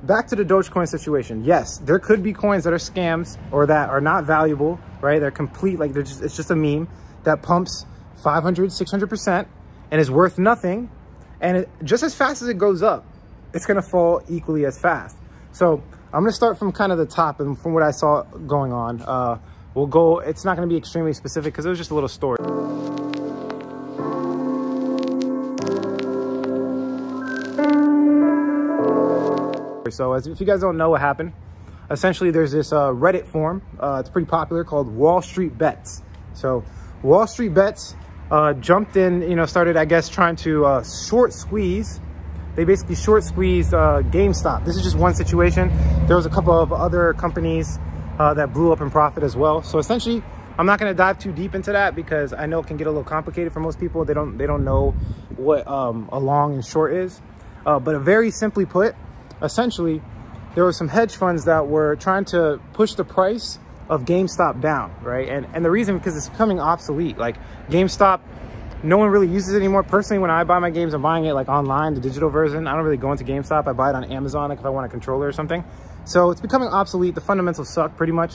back to the Dogecoin situation. Yes, there could be coins that are scams or that are not valuable, right? They're complete, like it's just a meme that pumps 500, 600% and is worth nothing. And just as fast as it goes up, it's gonna fall equally as fast. So I'm gonna start from kind of the top and from what I saw going on. We'll go, it's not gonna be extremely specific because it was just a little story. So if you guys don't know what happened, essentially there's this Reddit forum, it's pretty popular, called Wall Street Bets. So Wall Street Bets jumped in, you know, started, I guess, trying to short squeeze. They basically short squeezed GameStop. This is just one situation. There was a couple of other companies that blew up in profit as well. So essentially, I'm not going to dive too deep into that because I know it can get a little complicated for most people. They don't know what a long and short is. But very simply put, essentially, there were some hedge funds that were trying to push the price of GameStop down, right? And the reason, because it's becoming obsolete. Like GameStop, no one really uses it anymore. Personally, when I buy my games, I'm buying it like online, the digital version. I don't really go into GameStop. I buy it on Amazon, like if I want a controller or something. So it's becoming obsolete. The fundamentals suck pretty much.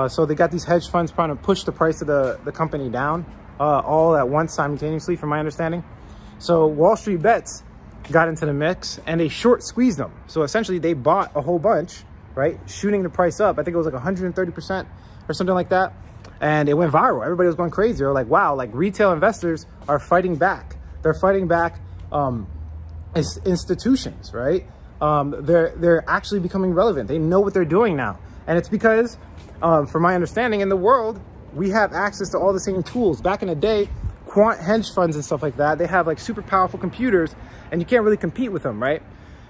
So they got these hedge funds trying to push the price of the company down all at once simultaneously, from my understanding. So Wall Street Bets got into the mix and they short squeezed them. So essentially they bought a whole bunch, right? Shooting the price up. I think it was like 130% or something like that. And it went viral. Everybody was going crazy. They were like, wow, like retail investors are fighting back. They're fighting back as institutions, right? They're actually becoming relevant. They know what they're doing now. And it's because, from my understanding, in the world, we have access to all the same tools. Back in the day, quant hedge funds and stuff like that, they have like super powerful computers and you can't really compete with them, right?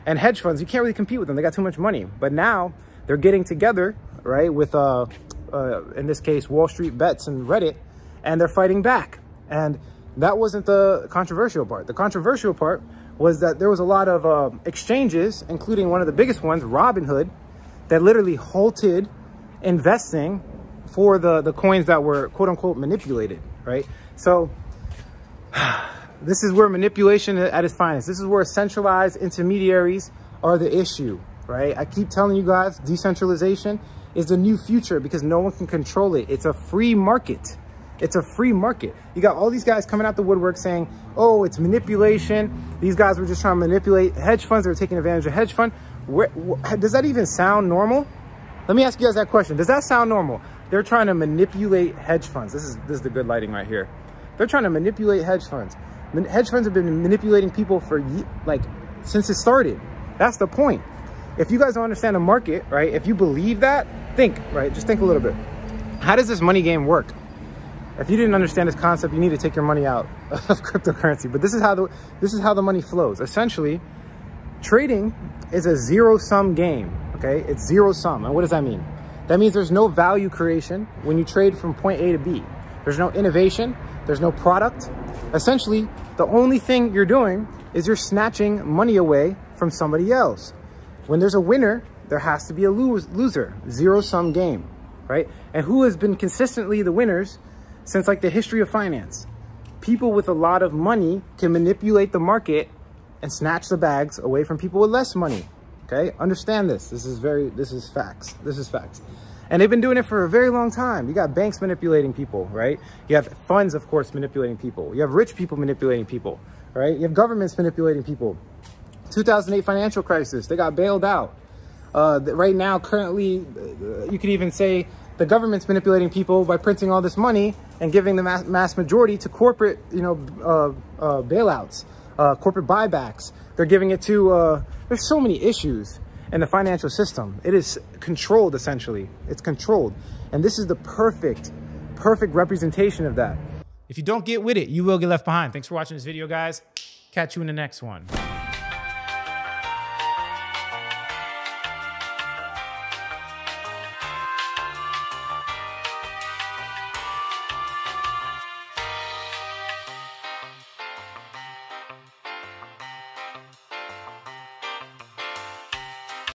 And hedge funds, you can't really compete with them. They got too much money. But now they're getting together, right, with, in this case, Wall Street Bets and Reddit, and they're fighting back. And that wasn't the controversial part. The controversial part was that there was a lot of exchanges, including one of the biggest ones, Robinhood, that literally halted investing for the coins that were quote unquote manipulated, right? So this is where manipulation at its finest. This is where centralized intermediaries are the issue, right? I keep telling you guys, decentralization is the new future because no one can control it. It's a free market. It's a free market. You got all these guys coming out the woodwork saying, oh, it's manipulation. These guys were just trying to manipulate hedge funds. They were taking advantage of hedge fund. Does that even sound normal? Let me ask you guys that question. Does that sound normal? They're trying to manipulate hedge funds. This is the good lighting right here. They're trying to manipulate hedge funds. Hedge funds have been manipulating people for since it started. That's the point. If you guys don't understand the market, right? If you believe that, think, right? Just think a little bit. How does this money game work? If you didn't understand this concept, you need to take your money out of cryptocurrency. But this is how the money flows. Essentially, trading is a zero-sum game. Okay, it's zero-sum. And what does that mean? That means there's no value creation when you trade from point A to B. There's no innovation. There's no product. Essentially, the only thing you're doing is you're snatching money away from somebody else. When there's a winner, there has to be a loser. Zero-sum game, right? And who has been consistently the winners since like the history of finance? People with a lot of money can manipulate the market and snatch the bags away from people with less money. Okay, understand this. This is facts. This is facts. And they've been doing it for a very long time. You got banks manipulating people, right? You have funds, of course, manipulating people. You have rich people manipulating people, right? You have governments manipulating people. 2008 financial crisis, they got bailed out. Right now, currently, you could even say the government's manipulating people by printing all this money and giving the mass majority to corporate, bailouts, corporate buybacks. They're giving it to, there's so many issues in the financial system. It is controlled, essentially. It's controlled. And this is the perfect representation of that. If you don't get with it, you will get left behind. Thanks for watching this video, guys. Catch you in the next one.